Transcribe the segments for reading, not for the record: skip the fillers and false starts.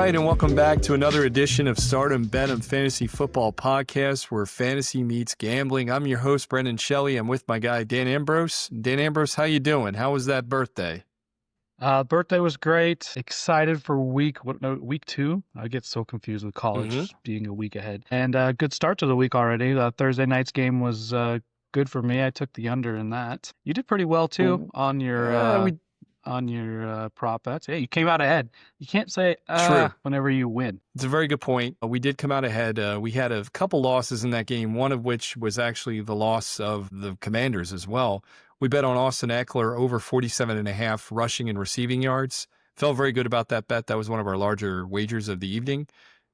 right, and welcome back to another edition of Stardom Benham Fantasy Football Podcast, where fantasy meets gambling. I'm your host, Brendan Shelly. I'm with my guy, Dan Ambrose. Dan Ambrose, how you doing? How was that birthday? Birthday was great. Excited for week 2. I get so confused with college being a week ahead. And good start to the week already. Thursday night's game was good for me. I took the under in that. You did pretty well too on your prop bets. Yeah, you came out ahead. You can't say True. whenever you win. It's a very good point. We did come out ahead. We had a couple losses in that game, one of which was actually the loss of the Commanders as well. We bet on Austin Eckler over 47.5 rushing and receiving yards. Felt very good about that bet. That was one of our larger wagers of the evening.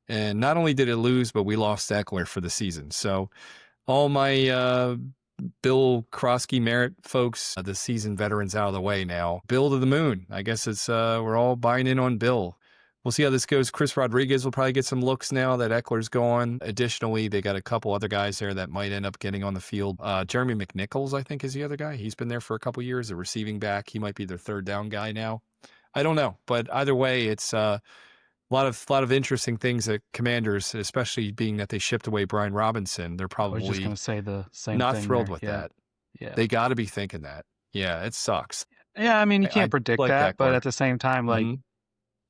And not only did it lose, but we lost Eckler for the season. So all my Bill Krosky Merritt folks, the seasoned veterans out of the way now. Bill to the moon. I guess it's we're all buying in on Bill. We'll see how this goes. Chris Rodriguez will probably get some looks now that Eckler's gone. Additionally, they got a couple other guys there that might end up getting on the field. Jeremy McNichols, I think, is the other guy. He's been there for a couple years, a receiving back. He might be their third down guy now. I don't know. But either way, it's a lot of interesting things at Commanders, especially being that they shipped away Brian Robinson. They're probably I was just going to say the same not thing thrilled there. with that. Yeah. They got to be thinking that. Yeah, it sucks. Yeah, I mean, you can't predict like that, but part. at the same time, like,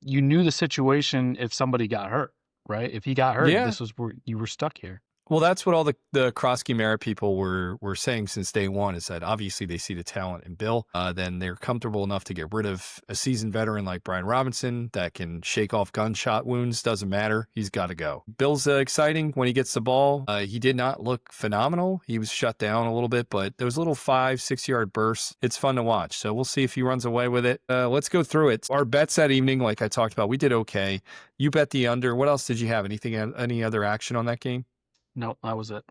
you knew the situation if somebody got hurt, right? If he got hurt, this was where you were stuck here. Well, that's what all the Krosky Merritt people were saying since day one, is that obviously they see the talent in Bill. Then they're comfortable enough to get rid of a seasoned veteran like Brian Robinson that can shake off gunshot wounds. Doesn't matter. He's got to go. Bill's exciting when he gets the ball. He did not look phenomenal. He was shut down a little bit, but those little 5-6 yard bursts, it's fun to watch. So we'll see if he runs away with it. Let's go through it. Our bets that evening, like I talked about, we did okay. You bet the under. What else did you have? Any other action on that game? No, that was it.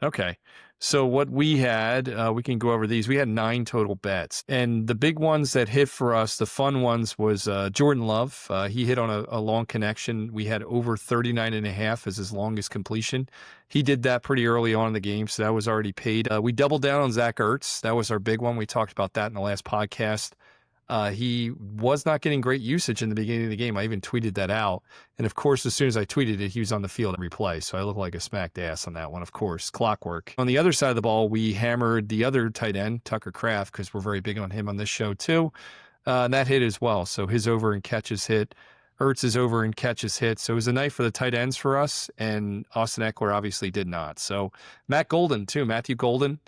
Okay. So what we had, we can go over these. We had 9 total bets. And the big ones that hit for us, the fun ones, was Jordan Love. He hit on a long connection. We had over 39.5 as his longest completion. He did that pretty early on in the game, so that was already paid. We doubled down on Zach Ertz. That was our big one. We talked about that in the last podcast. He was not getting great usage in the beginning of the game. I even tweeted that out. And of course, as soon as I tweeted it, he was on the field every play. So I look like a smacked ass on that one, of course. Clockwork. On the other side of the ball, we hammered the other tight end, Tucker Kraft, because we're very big on him on this show too. And that hit as well. So his over and catches hit. Ertz's over and catches hit. So it was a night for the tight ends for us. And Austin Eckler obviously did not. So Matthew Golden.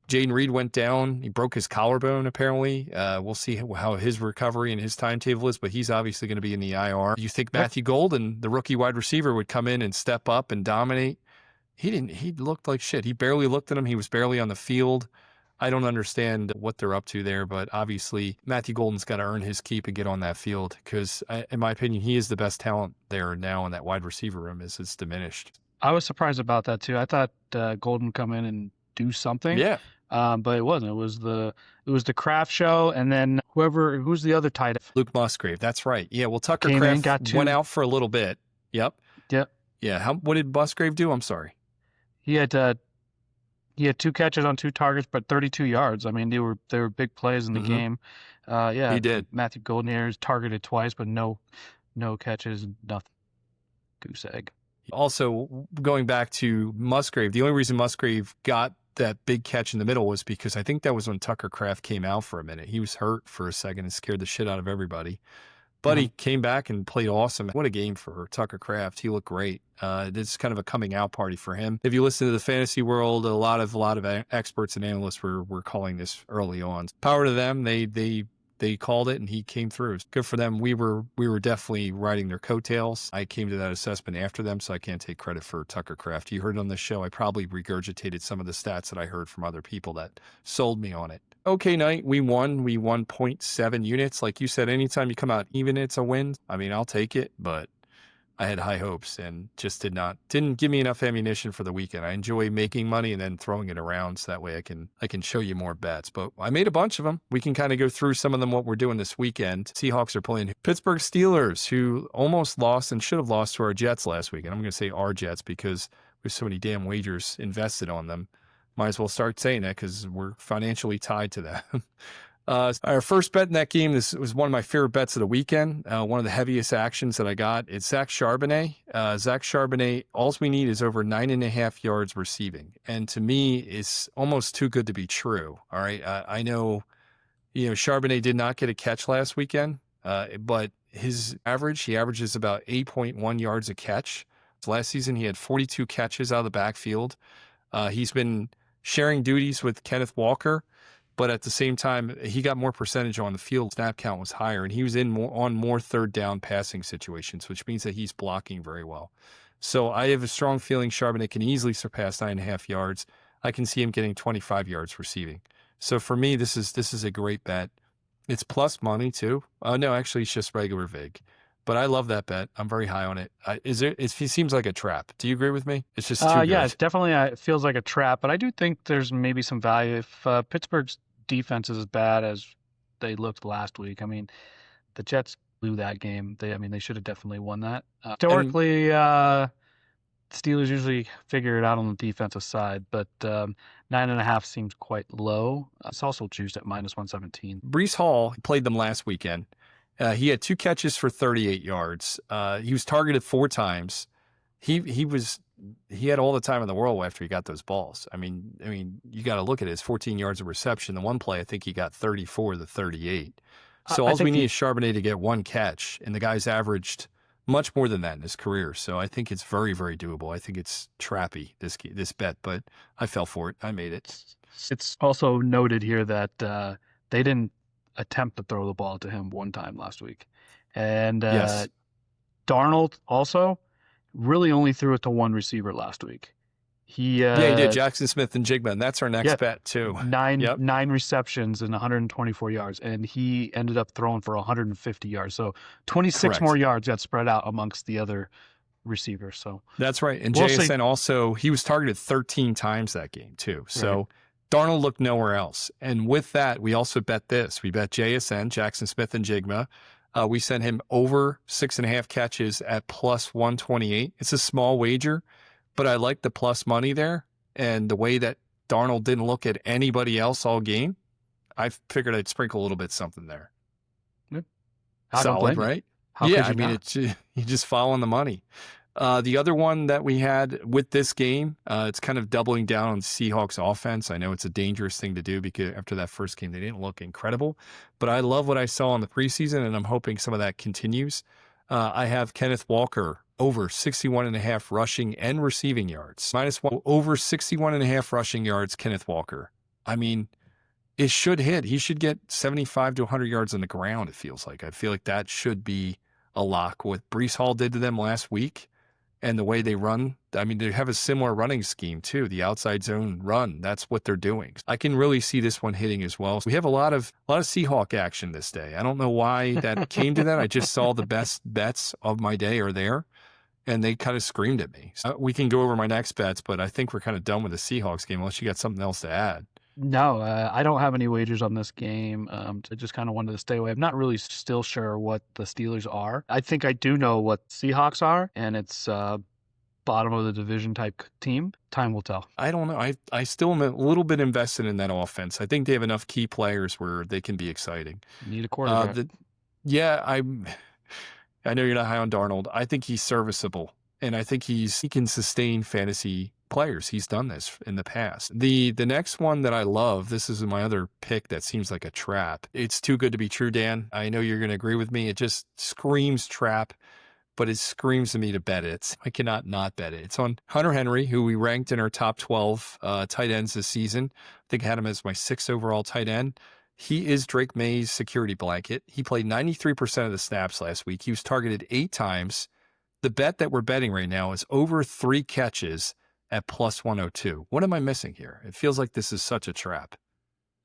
Jaden Reed went down. He broke his collarbone, apparently. We'll see how his recovery and his timetable is, but he's obviously going to be in the IR. You think Matthew Golden, the rookie wide receiver, would come in and step up and dominate? He didn't. He looked like shit. He barely looked at him. He was barely on the field. I don't understand what they're up to there, but obviously Matthew Golden's got to earn his keep and get on that field because, in my opinion, he is the best talent there now in that wide receiver room as it's diminished. I was surprised about that, too. I thought Golden would come in and do something. Yeah. But it wasn't. It was the Kraft show, and then who's the other tight end? Luke Musgrave. That's right. Yeah. Well, Tucker Kraft went out for a little bit. Yep. Yeah. What did Musgrave do? I'm sorry. He had 2 catches on 2 targets, but 32 yards. I mean, they were big plays in the game. He did. Matthew Golden here is targeted twice, but no catches, nothing. Goose egg. Also, going back to Musgrave, the only reason Musgrave got that big catch in the middle was because I think that was when Tucker Kraft came out for a minute. He was hurt for a second and scared the shit out of everybody. But he came back and played awesome. What a game for Tucker Kraft. He looked great. It's kind of a coming out party for him. If you listen to the fantasy world, a lot of experts and analysts were calling this early on. Power to them. They called it and he came through. Good for them. We were definitely riding their coattails. I came to that assessment after them, so I can't take credit for Tucker Kraft. You heard it on the show. I probably regurgitated some of the stats that I heard from other people that sold me on it. Okay night. We won 0.7 units. Like you said, anytime you come out even, it's a win. I mean, I'll take it, but I had high hopes and just didn't give me enough ammunition for the weekend. I enjoy making money and then throwing it around so that way I can show you more bets. But I made a bunch of them. We can kind of go through some of them, what we're doing this weekend. Seahawks are playing Pittsburgh Steelers, who almost lost and should have lost to our Jets last week. And I'm going to say our Jets because there's so many damn wagers invested on them. Might as well start saying that because we're financially tied to them. Our first bet in that game, this was one of my favorite bets of the weekend. One of the heaviest actions that I got. It's Zach Charbonnet. Zach Charbonnet, all we need is over 9.5 yards receiving. And to me, it's almost too good to be true. All right. I know, Charbonnet did not get a catch last weekend, but he averages about 8.1 yards a catch. Last season, he had 42 catches out of the backfield. He's been sharing duties with Kenneth Walker, but at the same time, he got more percentage on the field. Snap count was higher, and he was on more third down passing situations, which means that he's blocking very well. So I have a strong feeling Charbonnet can easily surpass 9.5 yards. I can see him getting 25 yards receiving. So for me, this is a great bet. It's plus money too. No, actually, it's just regular vig. But I love that bet. I'm very high on it. It seems like a trap. Do you agree with me? It's just too good. Yeah, it definitely it feels like a trap, but I do think there's maybe some value if Pittsburgh's defense is as bad as they looked last week. I mean, the Jets blew that game. They should have definitely won that. Historically, Steelers usually figure it out on the defensive side, but 9.5 seems quite low. It's also juiced at -117. Breece Hall played them last weekend. He had 2 catches for 38 yards. He was targeted 4 times. He had all the time in the world after he got those balls. I mean, you got to look at it. It's 14 yards of reception. The one play, I think he got 34 to 38. So all we need is Charbonnet to get 1 catch, and the guy's averaged much more than that in his career. So I think it's very, very doable. I think it's trappy, this bet, but I fell for it. I made it. It's also noted here that they didn't attempt to throw the ball to him 1 time last week. And Yes. Darnold also really only threw it to 1 receiver last week. He did. Jackson Smith and Jigba, and that's our next bet too. 9 receptions and 124 yards, and he ended up throwing for 150 yards. So 26 more yards got spread out amongst the other receivers. So that's right. And we'll JSN also, he was targeted 13 times that game too. So right. Darnold looked nowhere else. And with that, we also bet this. We bet JSN, Jackson Smith and Jigma. We sent him over 6.5 catches at +128. It's a small wager, but I like the plus money there. And the way that Darnold didn't look at anybody else all game, I figured I'd sprinkle a little bit something there. Yeah. Solid, right? Yeah, I mean, you're just following the money. The other one that we had with this game, it's kind of doubling down on Seahawks offense. I know it's a dangerous thing to do because after that first game, they didn't look incredible, but I love what I saw in the preseason, and I'm hoping some of that continues. I have Kenneth Walker over 61.5 rushing and receiving yards. -1 over 61.5 rushing yards, Kenneth Walker. I mean, it should hit. He should get 75 to 100 yards on the ground, it feels like. I feel like that should be a lock. What Breece Hall did to them last week and the way they run, I mean, they have a similar running scheme too, the outside zone run. That's what they're doing. I can really see this one hitting as well. We have a lot of Seahawk action this day. I don't know why that came to that. I just saw the best bets of my day are there, and they kind of screamed at me. So we can go over my next bets, but I think we're kind of done with the Seahawks game unless you got something else to add. No, I don't have any wagers on this game. I just kind of wanted to stay away. I'm not really still sure what the Steelers are. I think I do know what Seahawks are, and it's bottom of the division type team. Time will tell. I don't know. I still am a little bit invested in that offense. I think they have enough key players where they can be exciting. Need a quarterback. I know you're not high on Darnold. I think he's serviceable, and I think he can sustain fantasy players. He's done this in the past. The next one that I love, this is my other pick that seems like a trap. It's too good to be true, Dan. I know you're going to agree with me. It just screams trap, but it screams to me to bet it. I cannot not bet it. It's on Hunter Henry, who we ranked in our top 12 tight ends this season. I think I had him as my 6th overall tight end. He is Drake May's security blanket. He played 93% of the snaps last week. He was targeted 8 times. The bet that we're betting right now is over 3 catches at +102. What am I missing here? It feels like this is such a trap.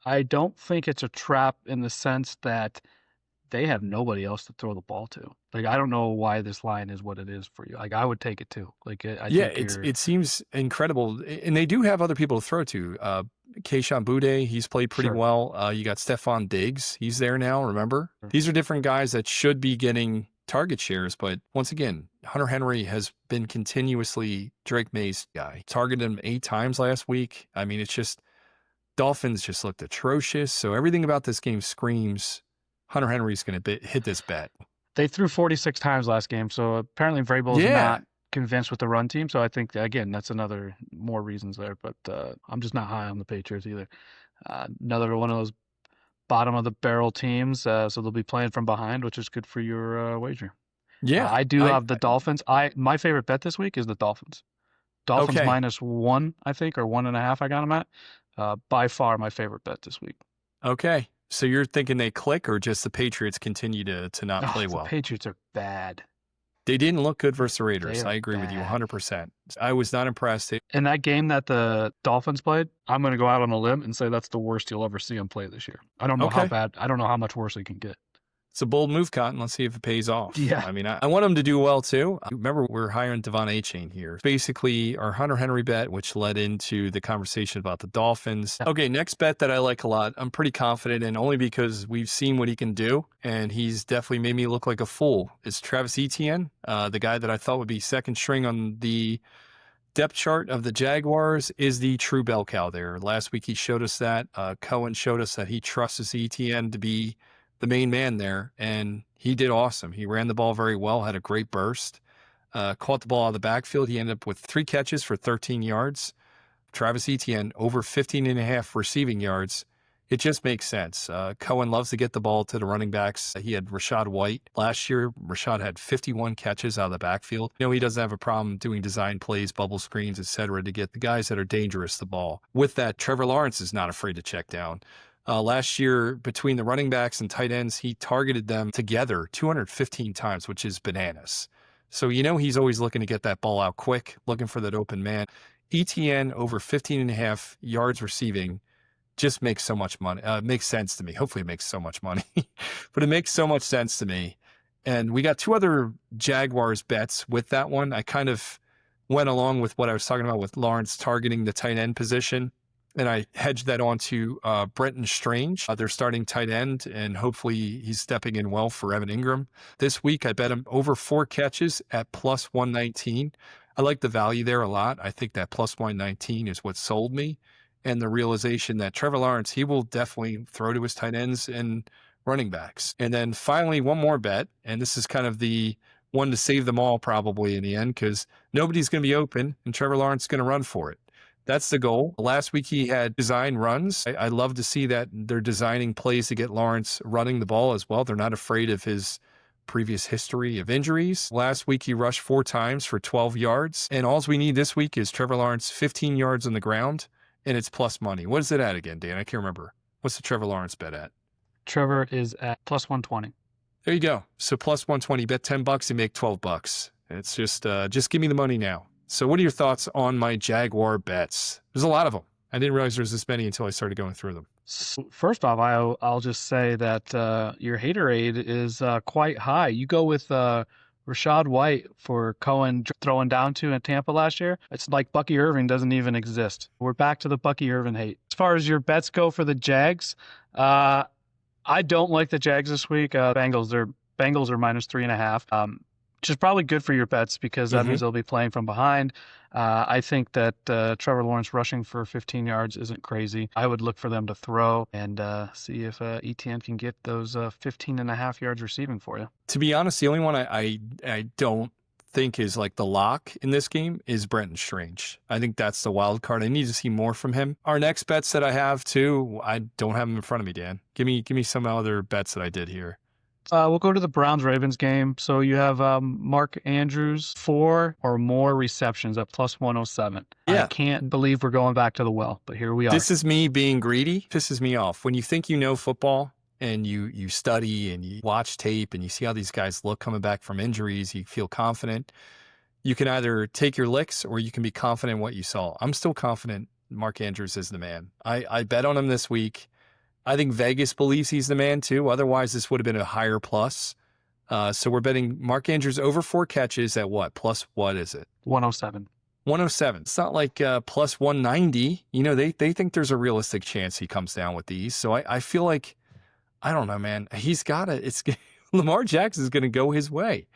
I don't think it's a trap in the sense that they have nobody else to throw the ball to. Like, I don't know why this line is what it is for you. Like, I would take it too. Like, it seems incredible. And they do have other people to throw to. Kayshon Boutte, he's played pretty well. You got Stephon Diggs. He's there now, remember? Sure. These are different guys that should be getting target shares, but once again, Hunter Henry has been continuously Drake May's guy. Targeted him 8 times last week. I mean, it's just Dolphins just looked atrocious. So everything about this game screams Hunter Henry's going to hit this bet. They threw 46 times last game, so apparently Vrabel's Yeah. not convinced with the run team. So I think, again, that's another more reasons there. But I'm just not high on the Patriots either. Another one of those bottom of the barrel teams, so they'll be playing from behind, which is good for your wager. Yeah. I do have the Dolphins. My favorite bet this week is the Dolphins. Dolphins Okay. -1, I think, or 1.5. I got them at. By far my favorite bet this week. Okay. So you're thinking they click, or just the Patriots continue to not play well? The Patriots are bad. They didn't look good versus the Raiders. They are I agree with you bad. 100%. I was not impressed. In that game that the Dolphins played, I'm going to go out on a limb and say that's the worst you'll ever see them play this year. I don't know how Okay. bad. I don't know how much worse they can get. It's a bold move, Cotton. Let's see if it pays off. Yeah. I mean, I want them to do well, too. Remember, we're higher on Devon A-Chain here. Basically, our Hunter Henry bet, which led into the conversation about the Dolphins. Okay, next bet that I like a lot. I'm pretty confident in, only because we've seen what he can do, and he's definitely made me look like a fool. It's Travis Etienne, the guy that I thought would be second string on the depth chart of the Jaguars, is the true bell cow there. Last week, he showed us that. Cohen showed us that he trusts Etienne to be the main man there, and he did awesome. He ran the ball very well, had a great burst, caught the ball out of the backfield. He ended up with 3 catches for 13 yards. Travis Etienne, over 15.5 receiving yards. It just makes sense. Cohen loves to get the ball to the running backs. He had Rashad White. Last year, Rashad had 51 catches out of the backfield. He doesn't have a problem doing design plays, bubble screens, etc., to get the guys that are dangerous the ball. With that, Trevor Lawrence is not afraid to check down. Last year, between the running backs and tight ends, he targeted them together 215 times, which is bananas. So he's always looking to get that ball out quick, looking for that open man. ETN over 15.5 yards receiving just makes so much money. Makes sense to me. Hopefully it makes so much money, but it makes so much sense to me. And we got 2 other Jaguars bets with that one. I kind of went along with what I was talking about with Lawrence targeting the tight end position, and I hedged that onto Brenton Strange, their starting tight end, and hopefully he's stepping in well for Evan Ingram. This week, I bet him over 4 catches at plus 119. I like the value there a lot. I think that plus 119 is what sold me, and the realization that Trevor Lawrence, he will definitely throw to his tight ends and running backs. And then finally, one more bet, and this is kind of the one to save them all probably in the end, because nobody's going to be open, and Trevor Lawrence is going to run for it. That's the goal. Last week, he had design runs. I love to see that they're designing plays to get Lawrence running the ball as well. They're not afraid of his previous history of injuries. Last week, he rushed 4 times for 12 yards. And all we need this week is Trevor Lawrence 15 yards on the ground, and it's plus money. What is it at again, Dan? I can't remember. What's the Trevor Lawrence bet at? Trevor is at plus 120. There you go. So plus 120, bet $10, you make $12. It's just give me the money now. So what are your thoughts on my Jaguar bets? There's a lot of them. I didn't realize there was this many until I started going through them. So first off, I'll just say that your haterade is quite high. You go with Rashad White for Cohen throwing down to in Tampa last year. It's like Bucky Irving doesn't even exist. We're back to the Bucky Irving hate. As far as your bets go for the Jags, I don't like the Jags this week. Bengals are -3.5. Which is probably good for your bets because that means they'll be playing from behind. I think that Trevor Lawrence rushing for 15 yards isn't crazy. I would look for them to throw and see if ETN can get those 15.5 yards receiving for you. To be honest, the only one I don't think is like the lock in this game is Brenton Strange. I think that's the wild card. I need to see more from him. Our next bets that I have too, I don't have them in front of me, Dan. Give me some other bets that I did here. We'll go to the Browns-Ravens game. So you have Mark Andrews, 4 or more receptions at plus 107. Yeah. I can't believe we're going back to the well, but here we are. This is me being greedy. Pisses me off. When you think you know football and you study and you watch tape and you see how these guys look coming back from injuries, you feel confident. You can either take your licks or you can be confident in what you saw. I'm still confident Mark Andrews is the man. I bet on him this week. I think Vegas believes he's the man too. Otherwise, this would have been a higher plus. So we're betting Mark Andrews over 4 catches at what? Plus what is it? 107. 107. It's not like plus 190. They think there's a realistic chance he comes down with these. So I feel like, I don't know, man. He's got it. It's Lamar Jackson is going to go his way.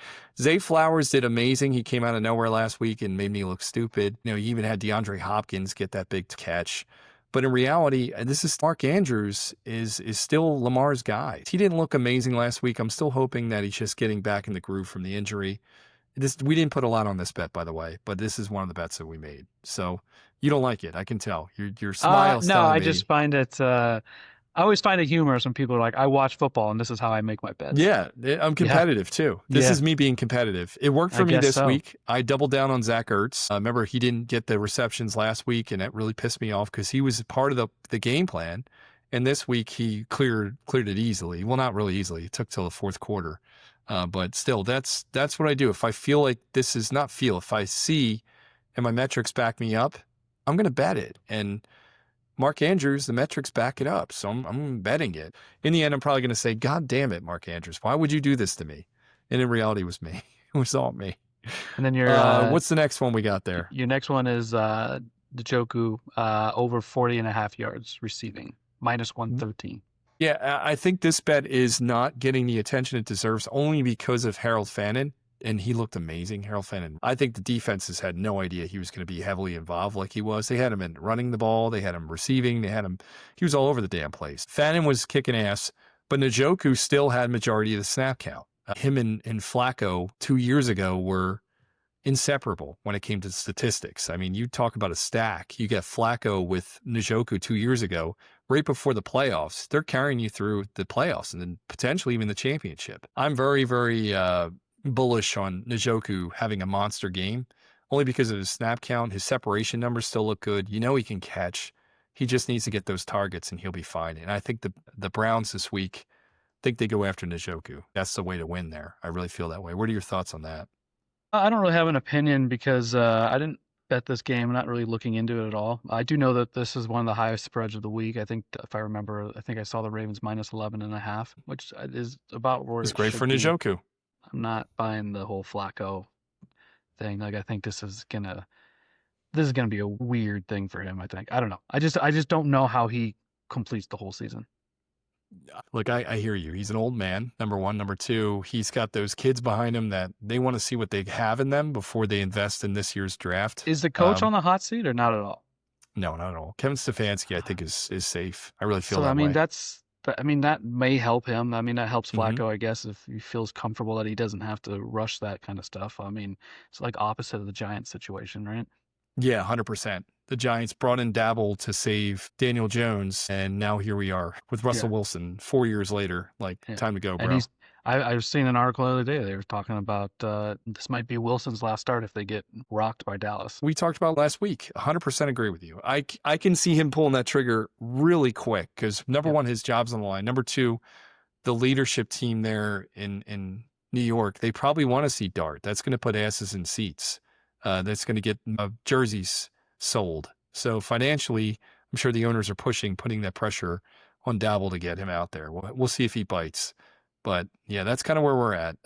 Zay Flowers did amazing. He came out of nowhere last week and made me look stupid. You even had DeAndre Hopkins get that big catch. But in reality, this is Mark Andrews is still Lamar's guy. He didn't look amazing last week. I'm still hoping that he's just getting back in the groove from the injury. We didn't put a lot on this bet, by the way, but this is one of the bets that we made. So you don't like it. I can tell. Your smile's No, telling I me. just find it. I always find it humorous when people are like, "I watch football, and this is how I make my bets." Yeah, I'm competitive too. This Yeah. is me being competitive. It worked I for me guess this so. week. I doubled down on Zach Ertz. Remember, he didn't get the receptions last week, and that really pissed me off because he was part of the game plan. And this week he cleared it easily. Well, not really easily. It took till the fourth quarter. But still, that's what I do. If I feel like if I see and my metrics back me up, I'm going to bet it. And Mark Andrews, the metrics back it up. So I'm betting it. In the end, I'm probably going to say, God damn it, Mark Andrews, why would you do this to me? And in reality, it was me. It was all me. And then your What's the next one we got there? your next one is Njoku over 40.5 yards receiving, -113. Yeah, I think this bet is not getting the attention it deserves only because of Harold Fannin, and he looked amazing. Harold Fannin. I think the defenses had no idea he was going to be heavily involved like he was. They had him in running the ball, they had him receiving, he was all over the damn place. Fannin was kicking ass, but Njoku still had majority of the snap count. Him and Flacco 2 years ago were inseparable when it came to statistics. I mean, you talk about a stack. You get Flacco with Njoku 2 years ago, right before the playoffs. They're carrying you through the playoffs and then potentially even the championship. I'm very, very bullish on Njoku having a monster game, only because of his snap count. His separation numbers still look good. You know he can catch. He just needs to get those targets and he'll be fine. And I think the Browns this week, think they go after Njoku. That's the way to win there. I really feel that way. What are your thoughts on that? I don't really have an opinion because I didn't bet this game. I'm not really looking into it at all. I do know that this is one of the highest spreads of the week. I think, if I remember, I think I saw the Ravens -11.5, which is about where It's it great should for be. Njoku. I'm not buying the whole Flacco thing. Like, I think this is gonna be a weird thing for him. I think. I don't know. I just don't know how he completes the whole season. Look, I hear you. He's an old man, number one. Number two, he's got those kids behind him that they want to see what they have in them before they invest in this year's draft. Is the coach on the hot seat or not at all? No, not at all. Kevin Stefanski, I think, is safe. I really feel So, that I mean, way. that may help him. I mean, that helps Mhm. Flacco, I guess, if he feels comfortable that he doesn't have to rush that kind of stuff. I mean, it's like opposite of the Giants situation, right? Yeah, 100%. The Giants brought in Dabble to save Daniel Jones, and now here we are with Russell Yeah. Wilson 4 years later. Like, Yeah. time to go, And bro. I was seeing an article the other day. They were talking about this might be Wilson's last start if they get rocked by Dallas. We talked about last week. 100% agree with you. I can see him pulling that trigger really quick because number one, his job's on the line. Number two, the leadership team there in New York, they probably want to see Dart. That's going to put asses in seats. That's going to get jerseys sold. So financially, I'm sure the owners are putting that pressure on Dabble to get him out there. We'll see if he bites. But yeah, that's kind of where we're at.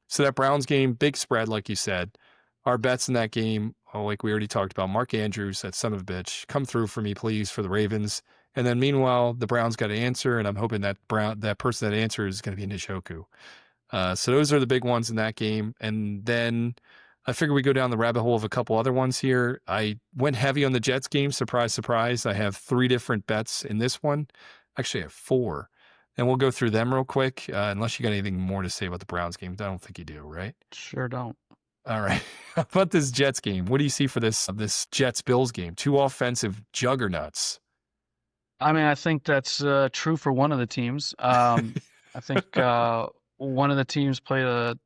So that Browns game, big spread, like you said. Our bets in that game, like we already talked about, Mark Andrews, that son of a bitch, come through for me, please, for the Ravens. And then meanwhile, the Browns got to answer, and I'm hoping that person that answers is going to be Njoku. So those are the big ones in that game. And then I figure we go down the rabbit hole of a couple other ones here. I went heavy on the Jets game. Surprise, surprise. I have 3 different bets in this one. Actually, I have 4. And we'll go through them real quick, unless you got anything more to say about the Browns game. I don't think you do, right? Sure don't. All right. How about this Jets game? What do you see for this Jets-Bills game? 2 offensive juggernauts. I mean, I think that's true for one of the teams. I think one of the teams played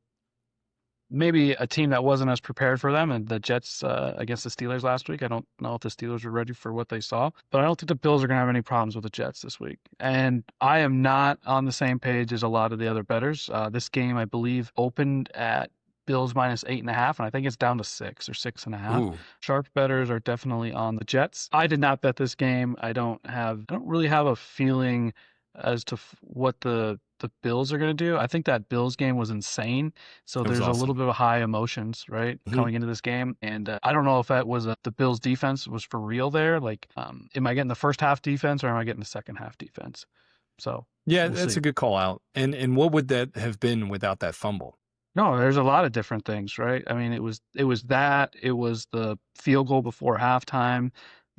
maybe a team that wasn't as prepared for them, and the Jets against the Steelers last week. I don't know if the Steelers were ready for what they saw, but I don't think the Bills are going to have any problems with the Jets this week. And I am not on the same page as a lot of the other bettors. This game, I believe, opened at Bills -8.5, and I think it's down to 6 or 6.5. Ooh. Sharp bettors are definitely on the Jets. I did not bet this game. I don't really have a feeling as to what the Bills are going to do. I think that Bills game was insane. So It was there's a awesome. little bit of high emotions, right, coming into this game. And I don't know if that was the Bills defense was for real there. Like, am I getting the first half defense or am I getting the second half defense? So Yeah, we'll that's see. a good call out. And what would that have been without that fumble? No, there's a lot of different things, right? I mean, it was the field goal before halftime.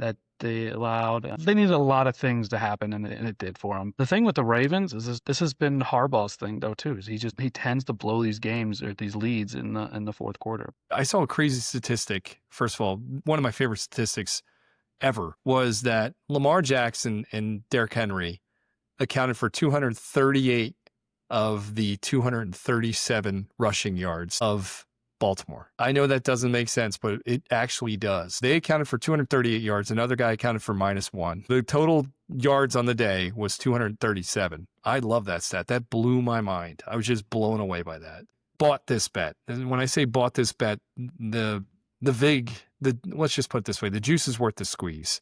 that they allowed. They needed a lot of things to happen, and it did for them. The thing with the Ravens is this has been Harbaugh's thing though too. Is he tends to blow these games or these leads in the fourth quarter. I saw a crazy statistic. First of all, one of my favorite statistics ever was that Lamar Jackson and Derrick Henry accounted for 238 of the 237 rushing yards of Baltimore. I know that doesn't make sense, but it actually does. They accounted for 238 yards. Another guy accounted for -1. The total yards on the day was 237. I love that stat. That blew my mind. I was just blown away by that. Bought this bet. And when I say bought this bet, let's just put it this way, the juice is worth the squeeze.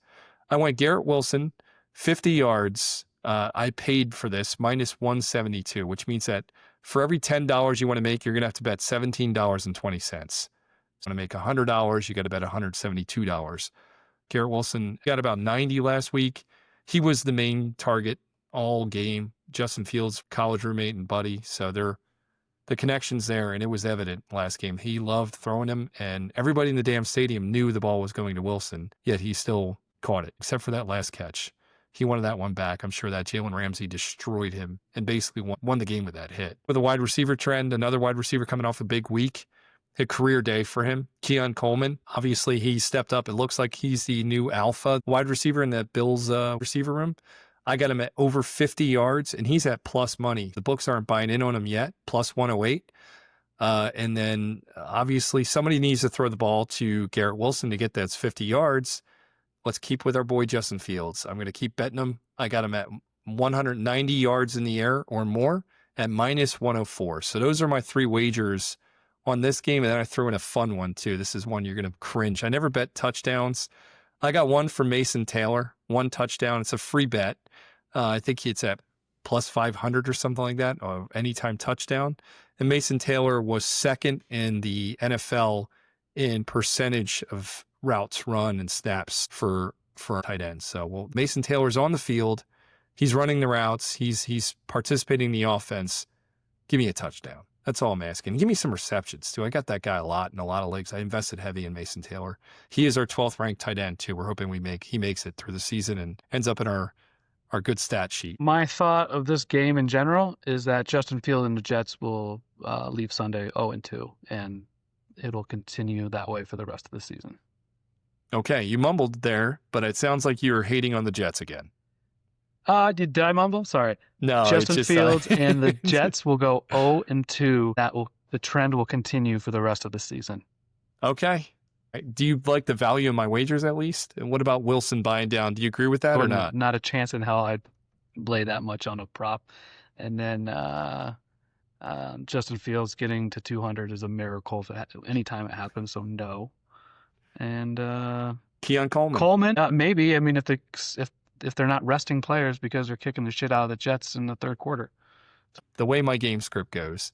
I went Garrett Wilson, 50 yards. I paid for this -172, which means that for every $10 you want to make, you're going to have to bet $17.20. So to make $100, you got to bet $172. Garrett Wilson got about 90 last week. He was the main target all game. Justin Fields, college roommate and buddy. So the connection's there, and it was evident last game. He loved throwing him, and everybody in the damn stadium knew the ball was going to Wilson, yet he still caught it, except for that last catch. He wanted that one back. I'm sure that Jalen Ramsey destroyed him and basically won the game with that hit. With a wide receiver trend, another wide receiver coming off a big week, a career day for him. Keon Coleman, obviously he stepped up. It looks like he's the new alpha wide receiver in that Bills receiver room. I got him at over 50 yards, and he's at plus money. The books aren't buying in on him yet, plus 108. And then obviously somebody needs to throw the ball to Garrett Wilson to get that 50 yards. Let's keep with our boy Justin Fields. I'm going to keep betting him. I got him at 190 yards in the air or more at -104. So those are my three wagers on this game. And then I threw in a fun one too. This is one you're going to cringe. I never bet touchdowns. I got one for Mason Taylor, 1 touchdown. It's a free bet. I think it's at plus 500 or something like that, or anytime touchdown. And Mason Taylor was second in the NFL in percentage of routes run and snaps for tight ends. So, well, Mason Taylor's on the field. He's running the routes. He's participating in the offense. Give me a touchdown. That's all I'm asking. Give me some receptions, too. I got that guy a lot in a lot of leagues. I invested heavy in Mason Taylor. He is our 12th ranked tight end, too. We're hoping he makes it through the season and ends up in our good stat sheet. My thought of this game in general is that Justin Fields and the Jets will leave Sunday 0-2, and it'll continue that way for the rest of the season. Okay, you mumbled there, but it sounds like you're hating on the Jets again. Did I mumble? Sorry. No, Justin Fields and the Jets will go 0-2. The trend will continue for the rest of the season. Okay. Do you like the value of my wagers at least? And what about Wilson buying down? Do you agree with that or not? Not a chance in hell I'd lay that much on a prop. And then Justin Fields getting to 200 is a miracle anytime it happens, so no. And Keon Coleman. Coleman, maybe. I mean, if they're not resting players because they're kicking the shit out of the Jets in the third quarter. The way my game script goes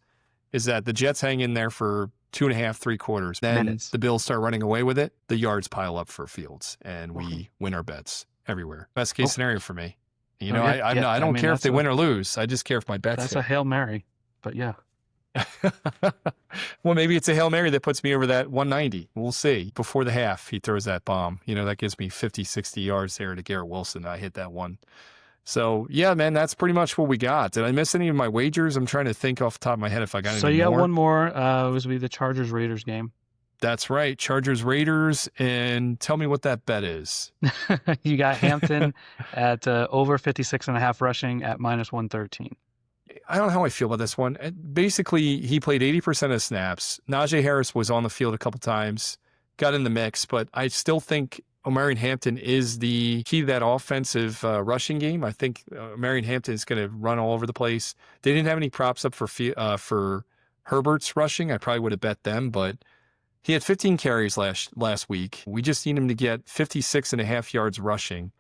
is that the Jets hang in there for 2.5, 3 quarters. Then the Bills start running away with it. The yards pile up for Fields, and we win our bets everywhere. Best case scenario for me. You know, I don't care if they win or lose. I just care if my bets That's hit. a Hail Mary, but yeah. Well, maybe it's a Hail Mary that puts me over that 190. We'll see. Before the half, he throws that bomb. You know, that gives me 50, 60 yards there to Garrett Wilson. I hit that one. So, yeah, man, that's pretty much what we got. Did I miss any of my wagers? I'm trying to think off the top of my head if I got any more. So, you got one more. It was the Chargers-Raiders game. That's right. Chargers-Raiders. And tell me what that bet is. You got Hampton at over 56.5 rushing at -113. I don't know how I feel about this one. Basically, he played 80% of snaps. Najee Harris was on the field a couple times, got in the mix, but I still think Omarion Hampton is the key to that offensive rushing game. I think Omarion Hampton is going to run all over the place. They didn't have any props up for Herbert's rushing. I probably would have bet them, but he had 15 carries last week. We just need him to get 56.5 yards rushing.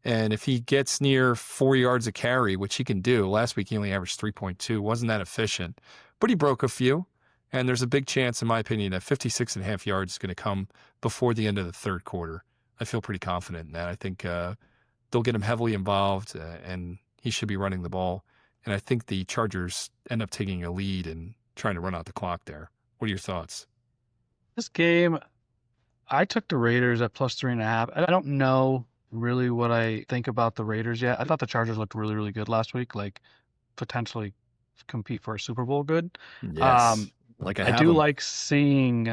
And if he gets near 4 yards a carry, which he can do, last week he only averaged 3.2, wasn't that efficient, but he broke a few. And there's a big chance, in my opinion, that 56.5 yards is going to come before the end of the third quarter. I feel pretty confident in that. I think they'll get him heavily involved, and he should be running the ball. And I think the Chargers end up taking a lead and trying to run out the clock there. What are your thoughts? This game, I took the Raiders at plus 3.5. I don't know really what I think about the Raiders yet. I thought the Chargers looked really, really good last week, like potentially compete for a Super Bowl good. Yes, like I I have do them. like seeing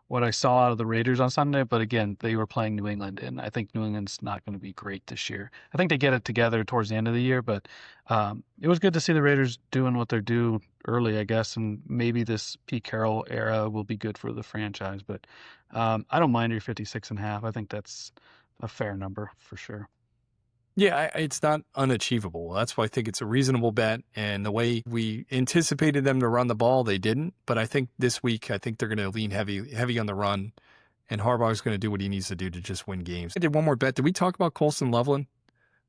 what I saw out of the Raiders on Sunday, but again, they were playing New England, and I think New England's not going to be great this year. I think they get it together towards the end of the year, but it was good to see the Raiders doing what they're doing early, I guess, and maybe this Pete Carroll era will be good for the franchise. But I don't mind your 56.5. I think that's a fair number for sure. Yeah, it's not unachievable. That's why I think it's a reasonable bet. And the way we anticipated them to run the ball, they didn't. But I think this week, I think they're going to lean heavy on the run. And Harbaugh's going to do what he needs to do to just win games. I did one more bet. Did we talk about Colson Loveland?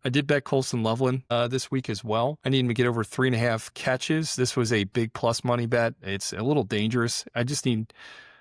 I did bet Colson Loveland this week as well. I need him to get over 3.5 catches. This was a big plus money bet. It's a little dangerous. I just need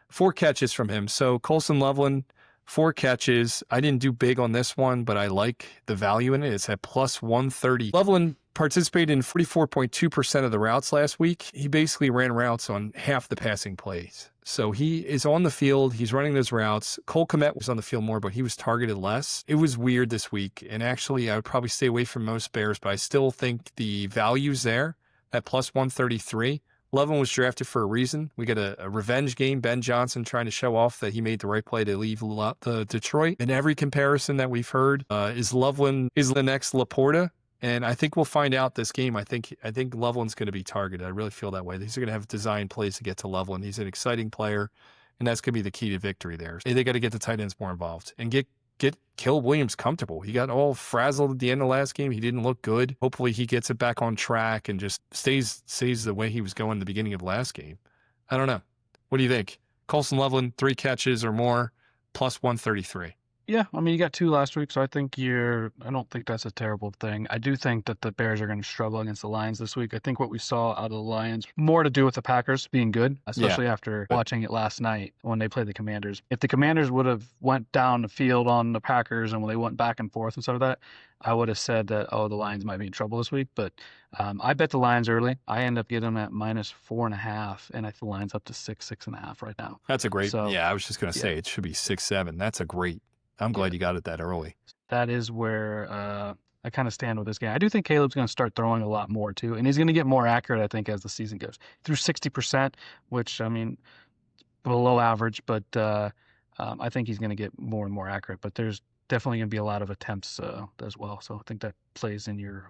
4 catches from him. So Colson Loveland, 4 catches. I didn't do big on this one, but I like the value in it. It's at plus 130. Loveland participated in 44.2% of the routes last week. He basically ran routes on half the passing plays. So he is on the field. He's running those routes. Cole Kmet was on the field more, but he was targeted less. It was weird this week. And actually, I would probably stay away from most Bears, but I still think the value's there at plus 133. Loveland was drafted for a reason. We got a revenge game. Ben Johnson trying to show off that he made the right play to leave the Detroit. In every comparison that we've heard, is Loveland is the next Laporta? And I think we'll find out this game. I think Loveland's going to be targeted. I really feel that way. These are going to have design plays to get to Loveland. He's an exciting player, and that's going to be the key to victory there. They got to get the tight ends more involved and get Caleb Williams comfortable. He got all frazzled at the end of last game. He didn't look good. Hopefully he gets it back on track and just stays the way he was going at the beginning of last game. I don't know. What do you think? Colson Loveland, 3 catches or more, plus 133. Yeah, I mean, you got 2 last week, so I don't think that's a terrible thing. I do think that the Bears are going to struggle against the Lions this week. I think what we saw out of the Lions, more to do with the Packers being good, especially after watching it last night when they played the Commanders. If the Commanders would have went down the field on the Packers and when they went back and forth and stuff like that, I would have said that, the Lions might be in trouble this week. But I bet the Lions early. I end up getting them at minus 4.5, and I think the Lions up to 6.5 right now. That's a great, I was just going to say it should be 6-7. That's a great. I'm glad you got it that early. That is where I kind of stand with this game. I do think Caleb's going to start throwing a lot more too, and he's going to get more accurate, I think, as the season goes. Through 60%, which, I mean, below average, but I think he's going to get more and more accurate. But there's definitely going to be a lot of attempts as well. So I think that plays in your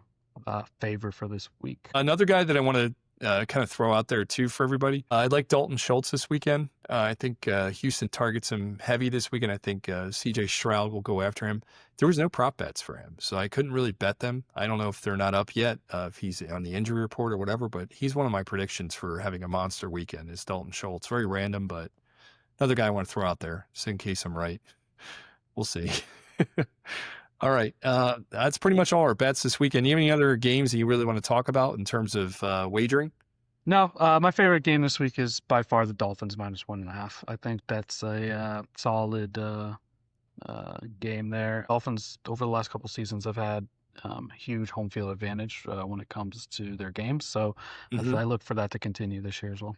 favor for this week. Another guy that I want to kind of throw out there too for everybody. I like Dalton Schultz this weekend. I think Houston targets him heavy this weekend. I think CJ Stroud will go after him. There was no prop bets for him, so I couldn't really bet them. I don't know if they're not up yet, if he's on the injury report or whatever, but he's one of my predictions for having a monster weekend is Dalton Schultz. Very random, but another guy I want to throw out there just in case I'm right. We'll see. All right. That's pretty much all our bets this weekend. You have any other games that you really want to talk about in terms of wagering? No, my favorite game this week is by far the Dolphins minus 1.5. I think that's a solid game there. Dolphins, over the last couple seasons, have had huge home field advantage when it comes to their games. So I look for that to continue this year as well.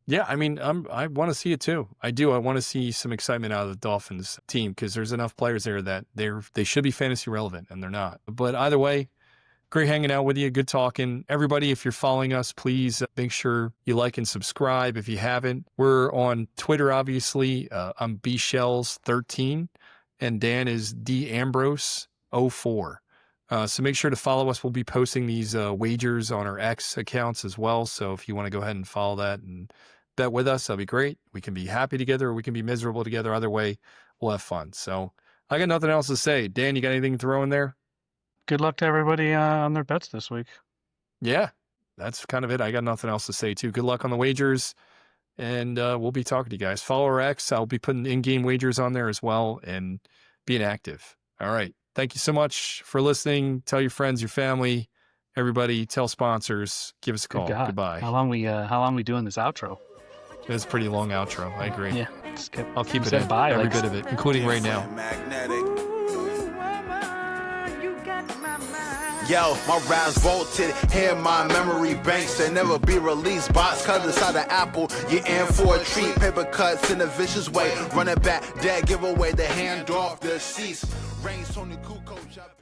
Yeah, I mean, I want to see it too. I do. I want to see some excitement out of the Dolphins team because there's enough players there that they should be fantasy relevant, and they're not. But either way, great hanging out with you. Good talking. Everybody, if you're following us, please make sure you like and subscribe if you haven't. We're on Twitter, obviously. I'm bshells13, and Dan is dambrose04. So make sure to follow us. We'll be posting these wagers on our X accounts as well. So if you want to go ahead and follow that and bet with us, that'll be great. We can be happy together or we can be miserable together. Either way, we'll have fun. So I got nothing else to say. Dan, you got anything to throw in there? Good luck to everybody on their bets this week. Yeah, that's kind of it. I got nothing else to say too. Good luck on the wagers. And we'll be talking to you guys. Follow our X. I'll be putting in-game wagers on there as well and being active. All right. Thank you so much for listening. Tell your friends, your family, everybody. Tell sponsors. Give us a call. Goodbye. How long we doing this outro? It's a pretty long outro. I agree. Yeah. I'll keep it in. Bye, Every bit of it, including right now. Yo, my raps vaulted, here my memory banks. They never be released. Box cut inside the apple, you're in for a treat. Paper cuts in a vicious way. Run it back, dead, give away the hand off the cease. Reigns, Tony Kukoc.